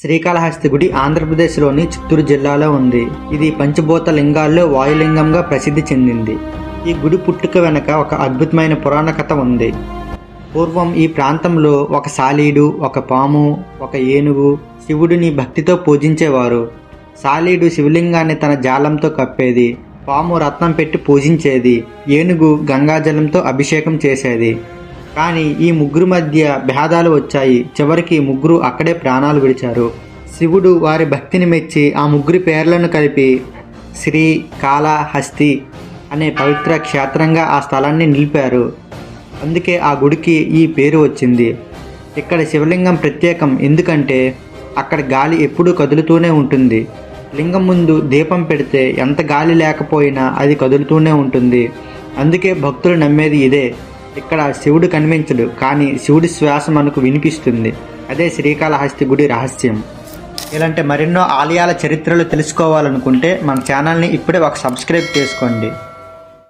శ్రీకాళహస్తి గుడి ఆంధ్రప్రదేశ్లోని చిత్తూరు జిల్లాలో ఉంది. ఇది పంచభూత లింగాల్లో వాయులింగంగా ప్రసిద్ధి చెందింది. ఈ గుడి పుట్టుక వెనక ఒక అద్భుతమైన పురాణ కథ ఉంది. పూర్వం ఈ ప్రాంతంలో ఒక సాలీడు, ఒక పాము, ఒక ఏనుగు శివుడిని భక్తితో పూజించేవారు. సాలీడు శివలింగాన్ని తన జాలంతో కప్పేది, పాము రత్నం పెట్టి పూజించేది, ఏనుగు గంగాజలంతో అభిషేకం చేసేది. కానీ ఈ ముగ్గురు మధ్య భేదాలు వచ్చాయి. చివరికి ముగ్గురు అక్కడే ప్రాణాలు విడిచారు. శివుడు వారి భక్తిని మెచ్చి ఆ ముగ్గురి పేర్లను కలిపి శ్రీకాళహస్తి అనే పవిత్ర క్షేత్రంగా ఆ స్థలాన్ని నిలిపారు. అందుకే ఆ గుడికి ఈ పేరు వచ్చింది. ఇక్కడ శివలింగం ప్రత్యేకం ఎందుకంటే అక్కడ గాలి ఎప్పుడూ కదులుతూనే ఉంటుంది. లింగం ముందు దీపం పెడితే ఎంత గాలి లేకపోయినా అది కదులుతూనే ఉంటుంది. అందుకే భక్తులు నమ్మేది ఇదే. ఇక్కడ శివుడు కనిపించడు, కానీ శివుడి శ్వాస మనకు వినిపిస్తుంది. అదే శ్రీకాళహస్తి గుడి రహస్యం. ఇలాంటి మరెన్నో ఆలయాల చరిత్రలు తెలుసుకోవాలనుకుంటే మన ఛానల్ని ఇప్పుడే సబ్స్క్రైబ్ చేసుకోండి.